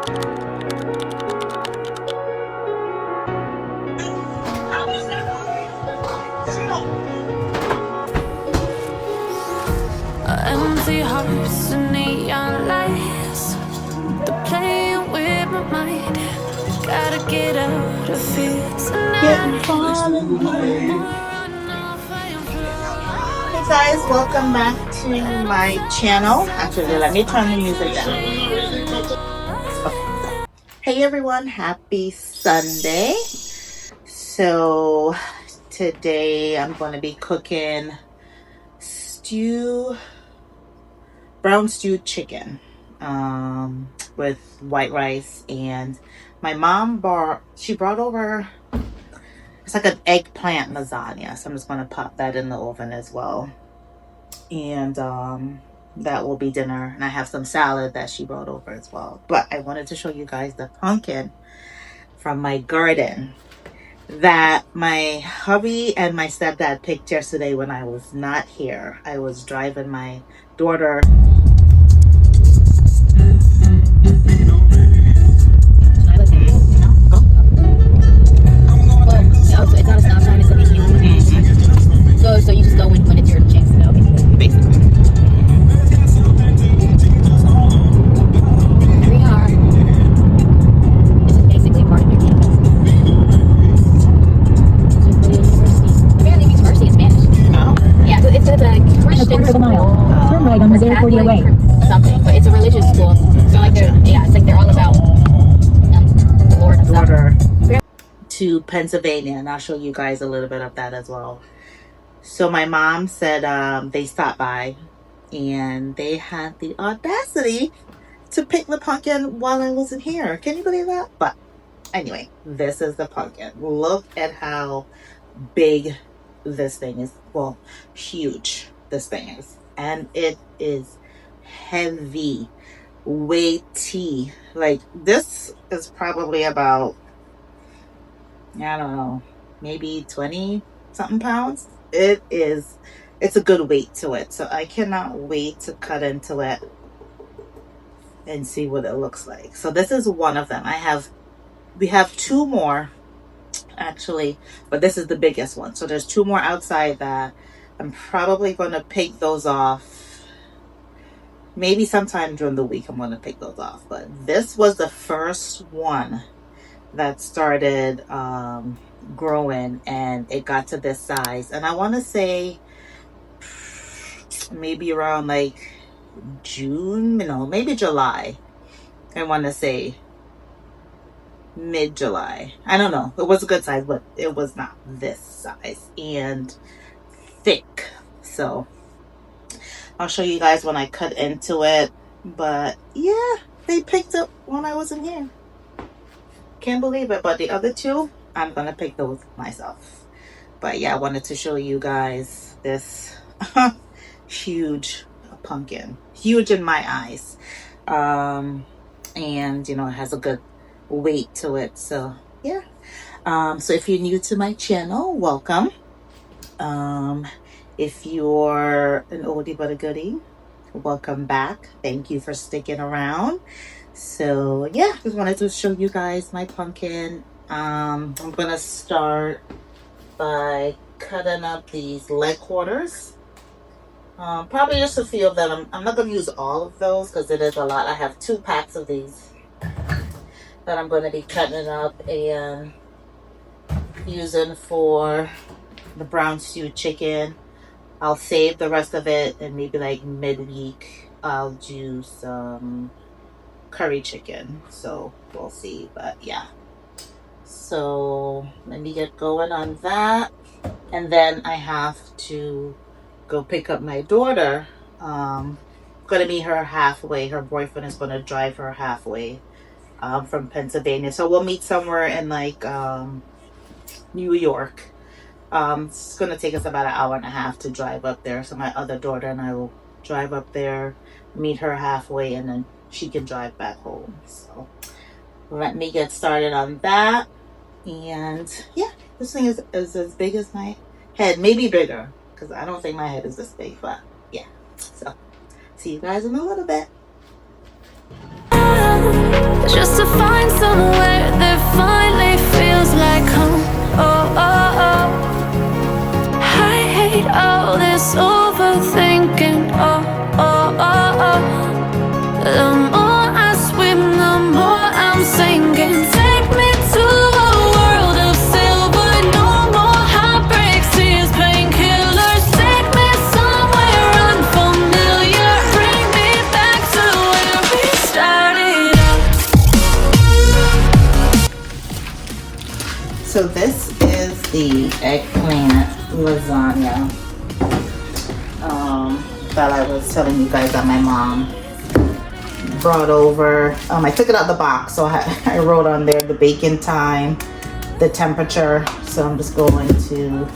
Empty hearts and neon lights, they're playing with my mind. Gotta get out of here tonight. Hey guys, welcome back to my channel. Actually, let me turn the music down. Hey everyone, happy Sunday. So today I'm going to be cooking brown stewed chicken with white rice, and my mom brought over, it's like an eggplant lasagna, so I'm just going to pop that in the oven as well, and that will be dinner. And I have some salad that she brought over as well. But I wanted to show you guys the pumpkin from my garden that my hubby and my stepdad picked yesterday when I was not here. I was driving my daughter. So it's not a stop sign, it's a beacon. So you just go when it's your chance to go, basically. Here we are. This is basically part of their campus. Apparently it means mercy in Spanish. Oh. Yeah, so it's a Christian school. Turn right on Missouri 40 away. Something, but it's a religious school. So like they're all about the Lord and stuff. To Pennsylvania, and I'll show you guys a little bit of that as well. So my mom said they stopped by and they had the audacity to pick the pumpkin while I wasn't here. Can you believe that? But anyway, this is the pumpkin. Look at how big this thing is. Well, huge this thing is, and it is heavy, weighty. Like, this is probably about, I don't know, maybe 20 something pounds. It's a good weight to it. So I cannot wait to cut into it and see what it looks like. So this is one of them. We have two more actually, but this is the biggest one. So there's two more outside that I'm probably going to pick those off. Maybe sometime during the week I'm going to pick those off. But this was the first one that started growing, and it got to this size. And I want to say maybe around like June, maybe July. I want to say mid-July. I don't know. It was a good size, but it was not this size and thick. So I'll show you guys when I cut into it. But yeah, they picked up when I wasn't here. Can't believe it. But the other two, I'm gonna pick those myself. But yeah, I wanted to show you guys this huge pumpkin, huge in my eyes, and it has a good weight to it. So yeah, so if you're new to my channel, welcome. If you're an oldie but a goodie, welcome back. Thank you for sticking around. So yeah, just wanted to show you guys my pumpkin. I'm gonna start by cutting up these leg quarters. Probably just a few of them. I'm not gonna use all of those because it is a lot. I have 2 packs of these that I'm gonna be cutting up and using for the brown stewed chicken. I'll save the rest of it, and maybe like midweek I'll do some curry chicken. So we'll see. But yeah, so let me get going on that, and then I have to go pick up my daughter. Gonna meet her halfway. Her boyfriend is gonna drive her halfway from Pennsylvania, so we'll meet somewhere in like New York. It's gonna take us about an hour and a half to drive up there. So my other daughter and I will drive up there, meet her halfway, and then she can drive back home. So let me get started on that. And yeah, this thing is as big as my head, maybe bigger, because I don't think my head is this big. But yeah, so see you guys in a little bit. Just a So this is the eggplant lasagna that I was telling you guys that my mom brought over. I took it out the box, so I wrote on there the baking time, the temperature. So I'm just going to,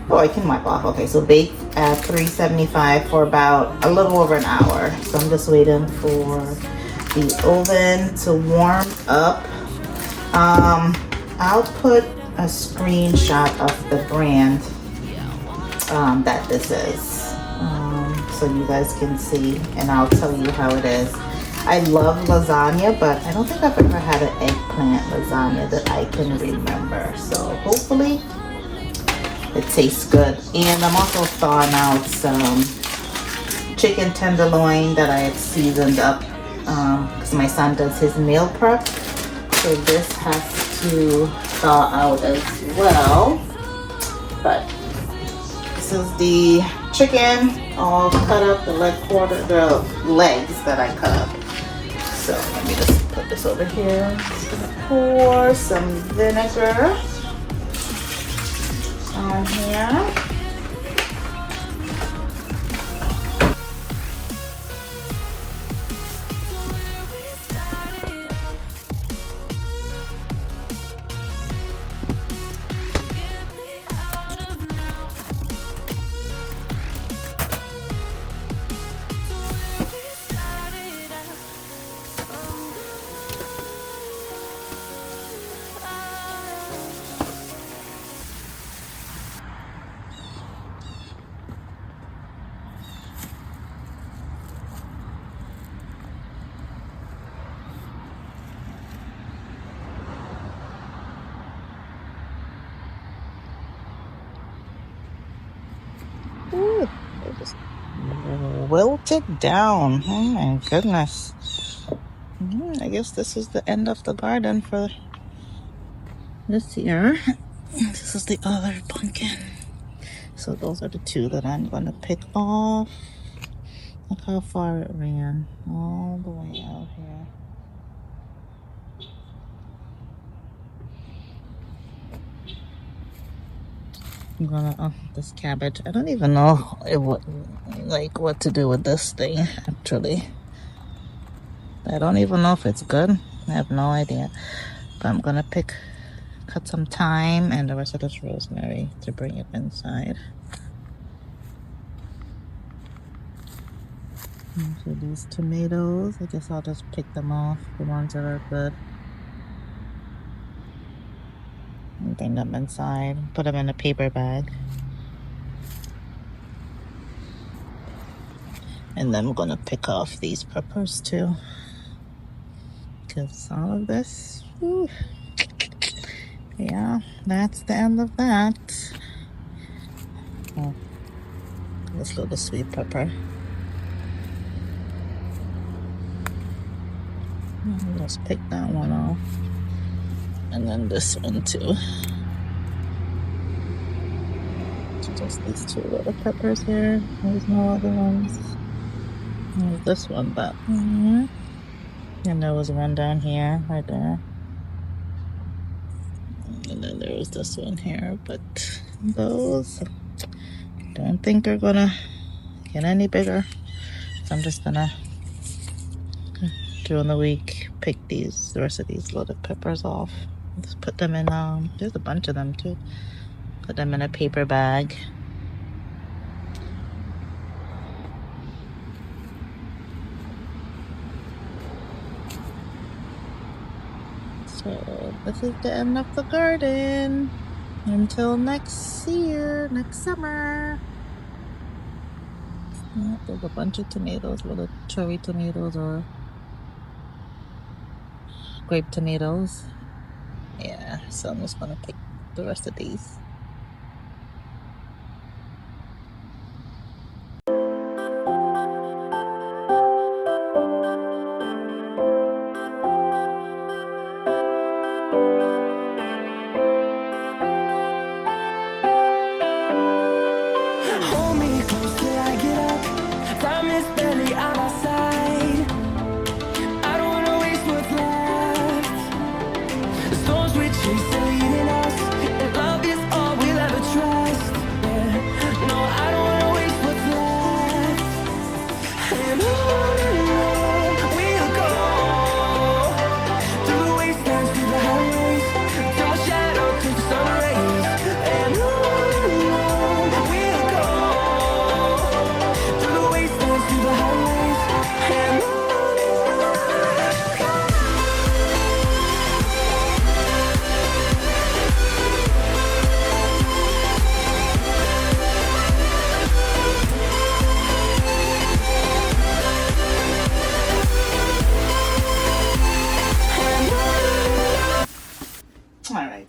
oh, I can wipe off. Okay, so bake at 375 for about a little over an hour. So I'm just waiting for the oven to warm up. I'll put a screenshot of the brand that this is, so you guys can see, and I'll tell you how it is. I love lasagna, but I don't think I've ever had an eggplant lasagna that I can remember. So hopefully it tastes good. And I'm also thawing out some chicken tenderloin that I had seasoned up because my son does his meal prep. So this has to thaw out as well. But this is the chicken all cut up, the legs that I cut up. So let me just put this over here. Just gonna pour some vinegar on here. Ooh, it just wilted down. Oh my goodness. I guess this is the end of the garden for this year. This is the other pumpkin. So those are the two that I'm going to pick off. Look how far it ran. All the way out here. I'm gonna this cabbage. I don't even know what to do with this thing actually. I don't even know if it's good. I have no idea. But I'm gonna cut some thyme and the rest of this rosemary to bring it inside. And so these tomatoes, I guess I'll just pick them off, the ones that are good. And bring them inside. Put them in a paper bag. And then I'm gonna pick off these peppers too. Because all of this, whew, yeah, that's the end of that. Oh, this little sweet pepper. Let's pick that one off. And then this one too. So just these two little peppers here. There's no other ones. There's this one, but and there was one down here, right there. And then there was this one here, but those don't think are gonna get any bigger. So I'm just gonna, during the week, pick the rest of these little peppers off. Just put them in, there's a bunch of them too. Put them in a paper bag. So this is the end of the garden. Until next year, next summer. Yeah, there's a bunch of tomatoes, little cherry tomatoes or grape tomatoes. Yeah, so I'm just gonna pick the rest of these. Hold me close till I get up. Time is barely on our side. I don't wanna waste what's left. The storms we chase are leading us.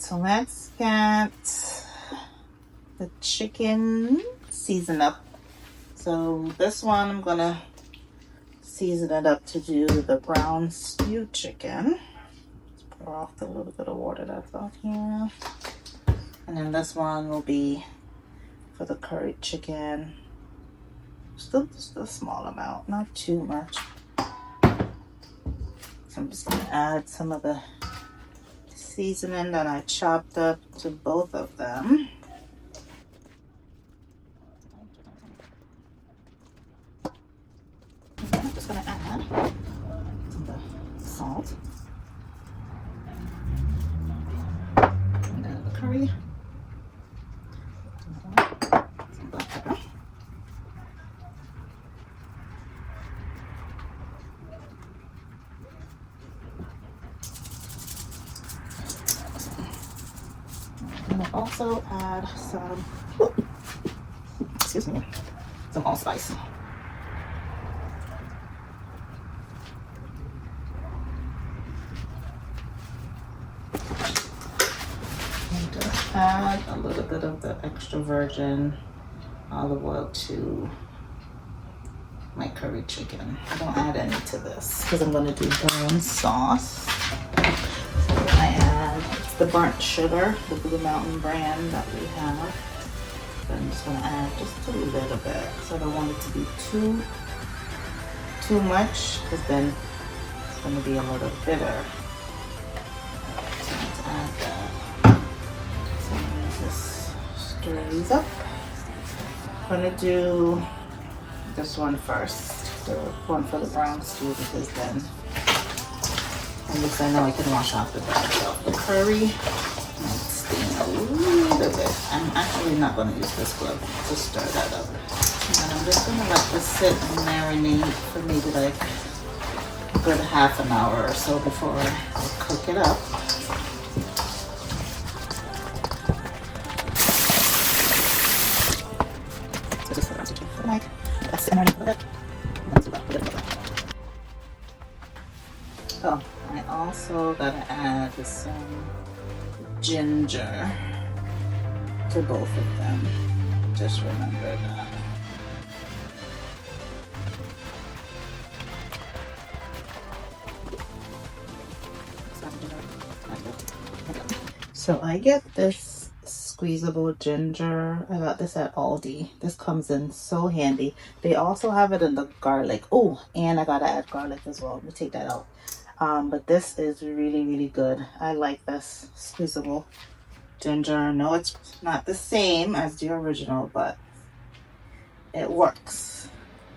so let's get the chicken seasoned up. So this one I'm gonna season it up to do the brown stew chicken. Let's pour off the little bit of water that's out here. And then this one will be for the curry chicken. Still just a small amount, not too much. So I'm just gonna add some of the seasoning that I chopped up to both of them. I'm just gonna add some of the salt and then the curry, some black pepper. And I'll also add some, excuse me, some allspice. And just add a little bit of the extra virgin olive oil to my curry chicken. I don't add any to this because I'm going to do brown sauce. So I add, it's the burnt sugar, the Blue Mountain brand that we have. So I'm just going to add just a little bit because I don't want it to be too much, because then it's going to be a little bitter. So let's add that. So I'm going to just stir these up. I'm going to do this one first, the one for the brown stew, because then at least I know I can wash off the back of the curry. Might stain a little bit. I'm actually not going to use this glove to stir that up. And I'm just going to let this sit and marinate for maybe like a good half an hour or so before I cook it up. So just put it on the mic. That's it. Oh, I also gotta add some ginger to both of them. Just remember that. So I get this squeezable ginger. I got this at Aldi. This comes in so handy. They also have it in the garlic. Oh, and I gotta add garlic as well. Let me take that out. But this is really, really good. I like this squeezable ginger. No, it's not the same as the original, but it works.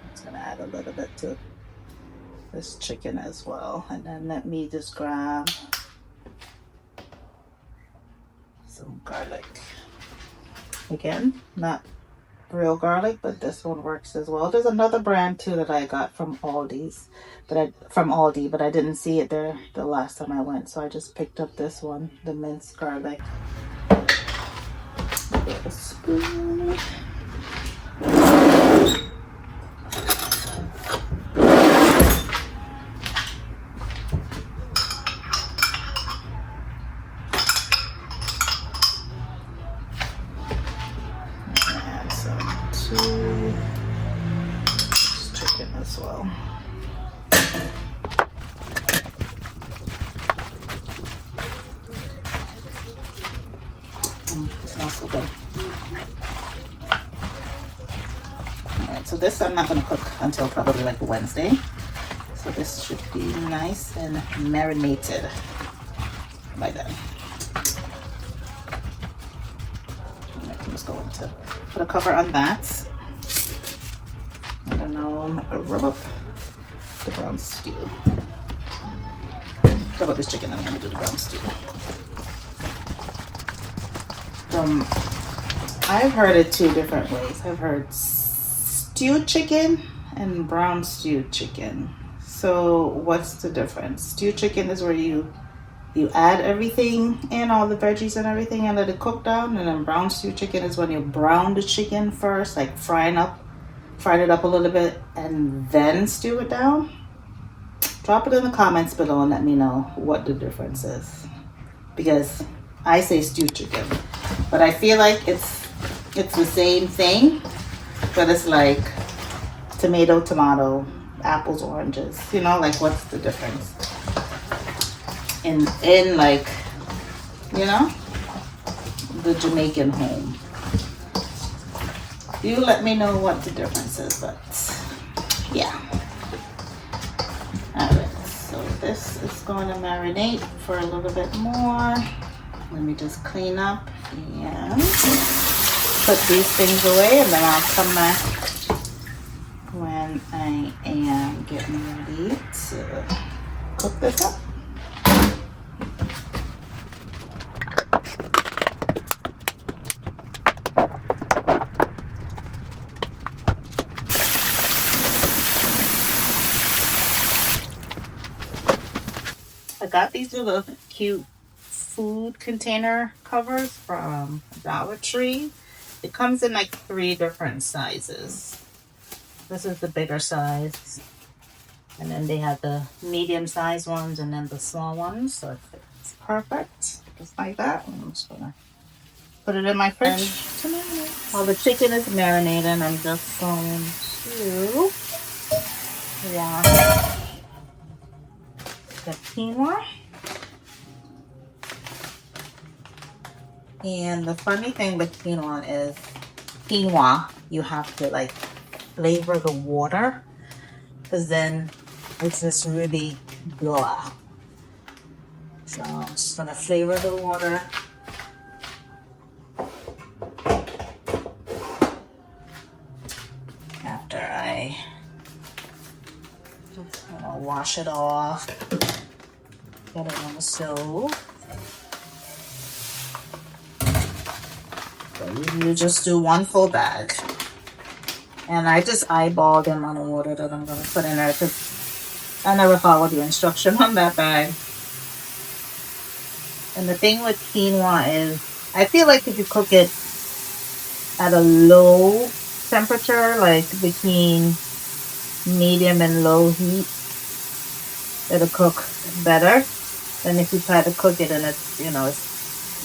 I'm just gonna add a little bit to this chicken as well. And then let me just grab some garlic. Again, not real garlic, but this one works as well. There's another brand too that I got from Aldi, but I didn't see it there the last time I went, so I just picked up this one, the minced garlic. Get a spoon. Add some to this chicken as well. It smells so good. Alright, so this I'm not going to cook until probably like Wednesday. So this should be nice and marinated by then. I'm just going to put a cover on that. I don't know, I'll rub up the brown stew. Rub up this chicken, I'm going to do the brown stew. I've heard it two different ways. I've heard stewed chicken and brown stewed chicken. So what's the difference? Stewed chicken is where you add everything in, all the veggies and everything, and let it cook down. And then brown stewed chicken is when you brown the chicken first, like fried it up a little bit, and then stew it down. Drop it in the comments below and let me know what the difference is. Because I say stewed chicken, but I feel like it's the same thing, but it's like tomato, apples, oranges. You know, like what's the difference in like, you know, the Jamaican home? You let me know what the difference is, but yeah. Alright, so this is going to marinate for a little bit more. Let me just clean up and put these things away, and then I'll come back when I am getting ready to cook this up. I got these little cute food container covers from Dollar Tree. It comes in like 3 different sizes. This is the bigger size, and then they have the medium sized ones and then the small ones, so it fits perfect, just like that. I'm just gonna put it in my fridge to marinate. While the chicken is marinating, I'm just going to wash the quinoa. And the funny thing with quinoa is you have to like flavor the water, because then it's just really blah. So I'm just gonna flavor the water. After I wash it off, get it on the stove. So you just do 1 full bag. And I just eyeballed the amount of water that I'm going to put in there, because I never followed the instruction on that bag. And the thing with quinoa is, I feel like if you cook it at a low temperature, like between medium and low heat, it'll cook better than if you try to cook it and it's, you know,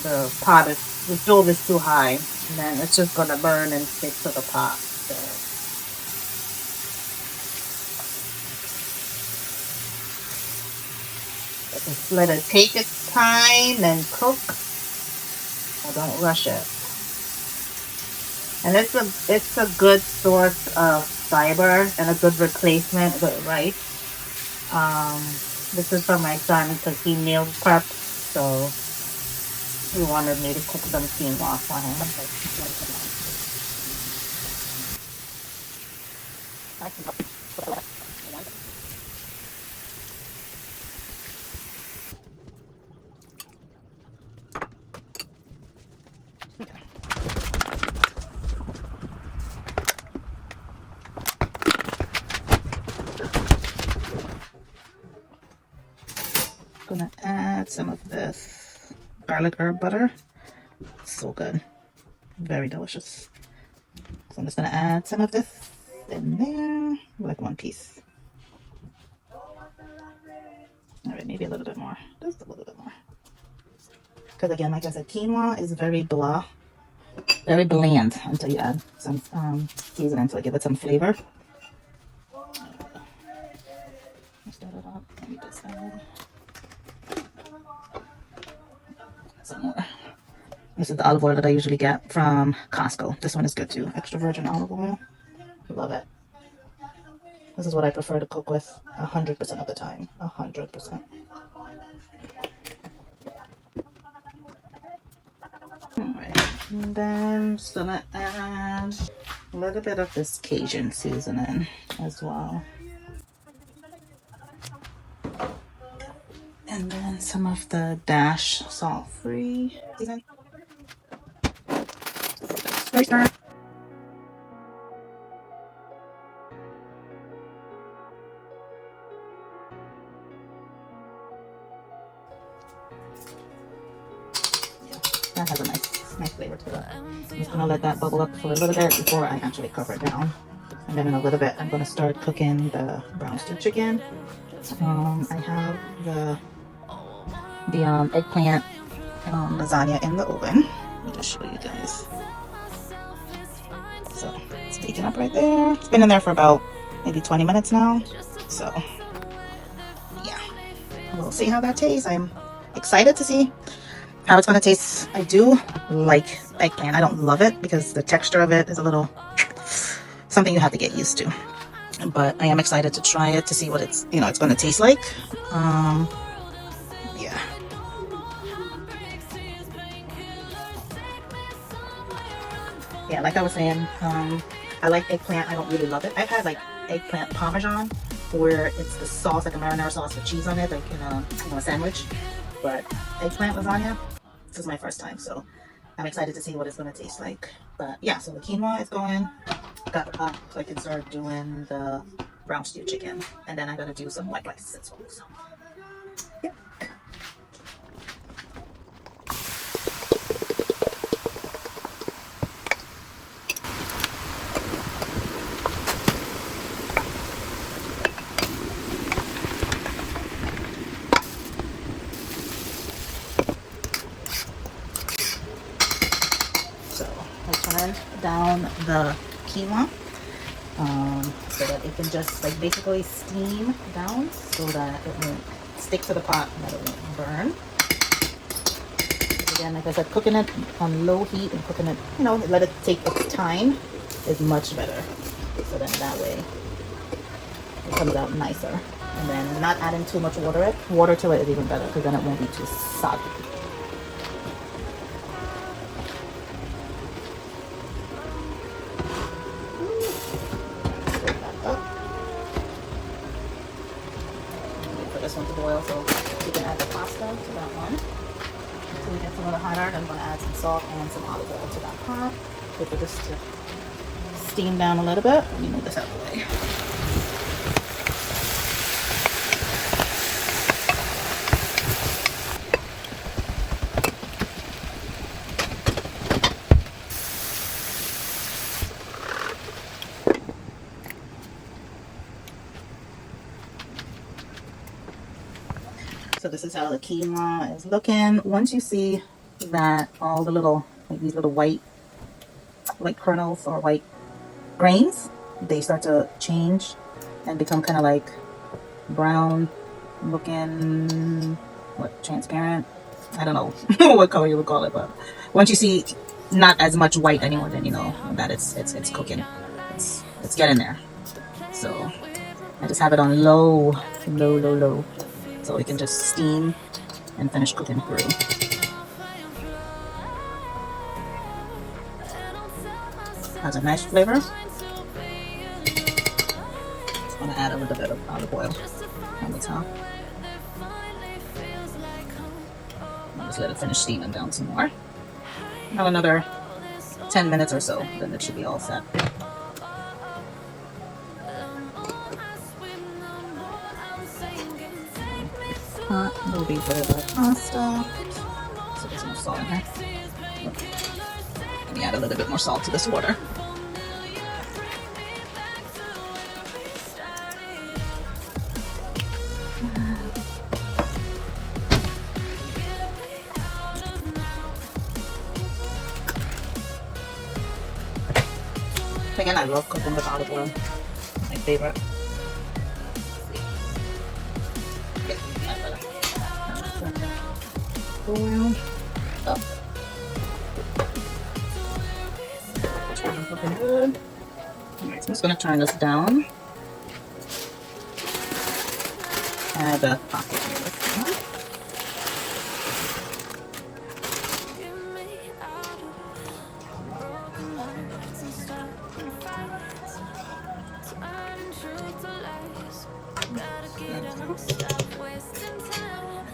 the stove is too high, and then it's just gonna burn and stick to the pot. So just let it take its time and cook. Don't rush it. And it's a good source of fiber and a good replacement with rice. This is for my son because he meal prepped, so he wanted me to cook some quinoa for him. Gonna add some of this garlic herb butter. So good, very delicious. So I'm just gonna add some of this in there, like 1 piece. All right, maybe a little bit more, just a little bit more. Because again, like I said, quinoa is very bland until you add some seasoning to give it some flavor. Start it up. Let me just add some more. This is the olive oil that I usually get from Costco. This one is good too. Extra virgin olive oil. Love it. This is what I prefer to cook with 100% of the time. 100%. Alright. And then I'm just gonna add a little bit of this Cajun seasoning as well. And then some of the Dash salt-free seasoning. That has a nice flavor to it. I'm just gonna let that bubble up for a little bit before I actually cover it down. And then in a little bit, I'm gonna start cooking the brown stew chicken. I have the eggplant lasagna in the oven. Let me just show you guys. So it's baking up right there. It's been in there for about maybe 20 minutes now. So yeah, we'll see how that tastes. I'm excited to see how it's going to taste. I do like eggplant. I don't love it because the texture of it is a little something you have to get used to. But I am excited to try it to see what it's going to taste like. Yeah. Yeah, like I was saying, I like eggplant. I don't really love it. I've had like eggplant parmesan, where it's the sauce, like a marinara sauce with cheese on it, like in a sandwich. But eggplant lasagna, this is my first time, so I'm excited to see what it's going to taste like. But yeah, so the quinoa is going. Got the pot so I can start doing the brown stew chicken, and then I'm going to do some white rice as well. So yeah. So I turned down the quinoa so that it can just like basically steam down so that it won't stick to the pot and that it won't burn. Again, like I said, cooking it on low heat and cooking it, let it take its time is much better. So then that way it comes out nicer. And then not adding too much water to it is even better because then it won't be too soggy. This one to boil, so you can add the pasta to that one. Until it gets a little hotter, then I'm going to add some salt and some olive oil to that pot. Wait for this to steam down a little bit. Let me move this out of the way. So this is how the quinoa is looking. Once you see that all the little, like these little white kernels or white grains, they start to change and become kind of like brown looking, transparent? I don't know what color you would call it, but once you see not as much white anymore, then you know that it's cooking. It's getting there. So I just have it on low, so it can just steam and finish cooking through. Has a nice flavor. Just want to add a little bit of olive oil on the top. I'll just let it finish steaming down some more. About another 10 minutes or so, then it should be all set. A little bit of pasta. So there's more salt in here. Let me add a little bit more salt to this water. Again, I love cooking with olive oil. My favorite. Oil. Oh. Looking good. Alright, so I'm just going to turn this down. Add the pocket here with that.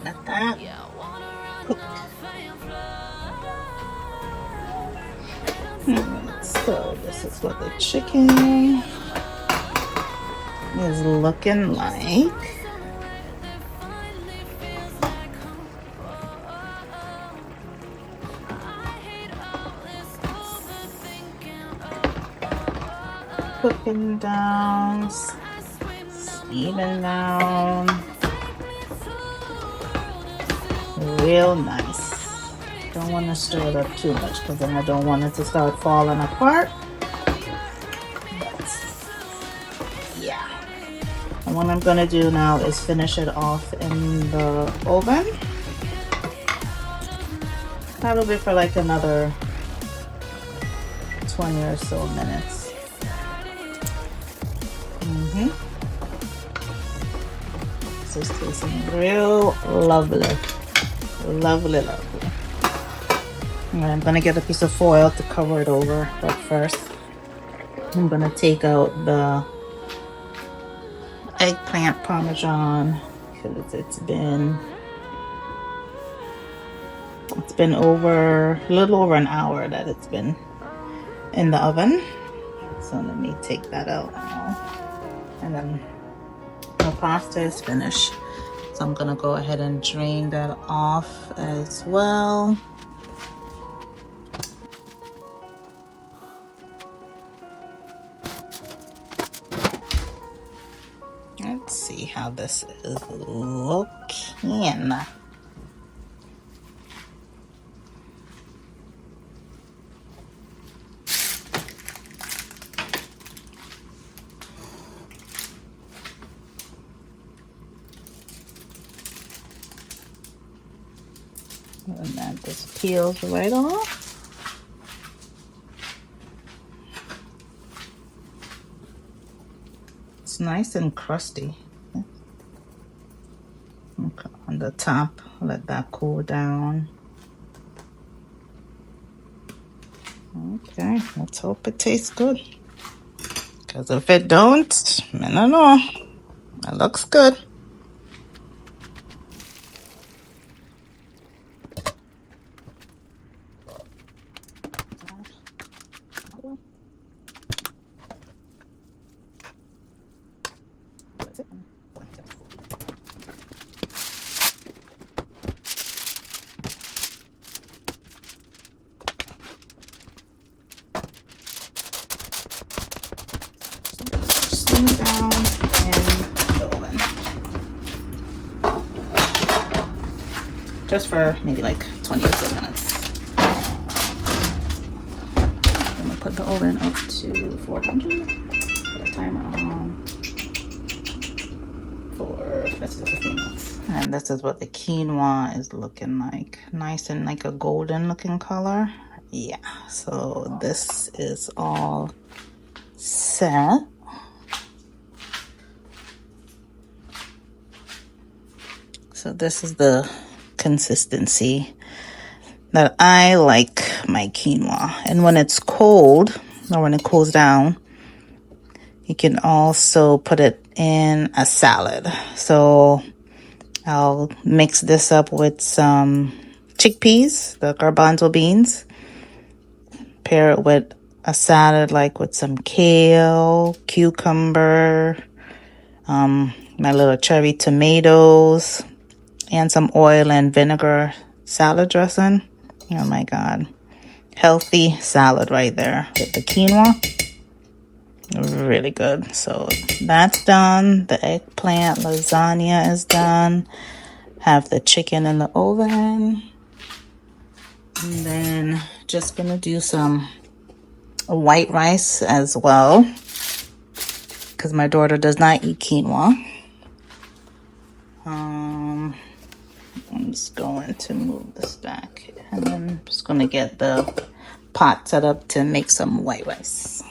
Let that cook. So this is what the chicken is looking like. Cooking down, steaming down, real nice. don't want to stir it up too much because then I don't want it to start falling apart. But yeah. And what I'm gonna do now is finish it off in the oven. Probably for like another 20 or so minutes. This is tasting real lovely. Lovely, lovely. And I'm gonna get a piece of foil to cover it over, but first I'm gonna take out the eggplant parmesan because it's been over a little over an hour that it's been in the oven. So let me take that out now. And then the pasta is finished. So I'm gonna go ahead and drain that off as well. Let's see how this is looking. And that just peels right off. It's nice and crusty. Okay, on the top, let that cool down. Okay, let's hope it tastes good. Because if it don't, I don't know. It looks good. Down in the oven. Just for maybe like 20 or so minutes. I'm gonna put the oven up to 400. Put a timer on for let's do 15 minutes. And this is what the quinoa is looking like. Nice and like a golden looking color. Yeah, so this is all set. So this is the consistency that I like my quinoa. And when it's cold, or when it cools down, you can also put it in a salad. So I'll mix this up with some chickpeas, the garbanzo beans. Pair it with a salad like with some kale, cucumber, my little cherry tomatoes, and some oil and vinegar salad dressing. Oh my God. Healthy salad right there with the quinoa. Really good. So that's done. The eggplant lasagna is done. Have the chicken in the oven. And then just gonna do some white rice as well, because my daughter does not eat quinoa. I'm just going to move this back, and then I'm just going to get the pot set up to make some white rice.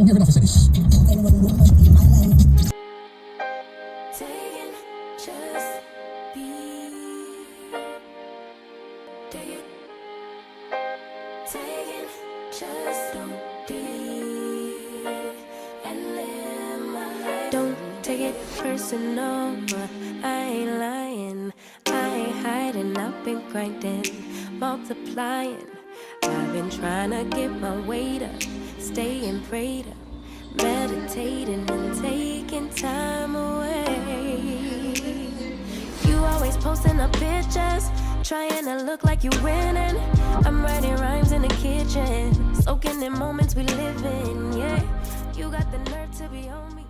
near enough to say this. Taking just be. Take it. Taking just don't be. And live my life. Don't take it personal. I ain't lying. I ain't hiding. I've been grinding, multiplying. I've been trying to get my weight up, staying prayed up, meditating and taking time away. You always posting up pictures, trying to look like you winning. I'm writing rhymes in the kitchen, soaking in moments we live in. Yeah, you got the nerve to be on me.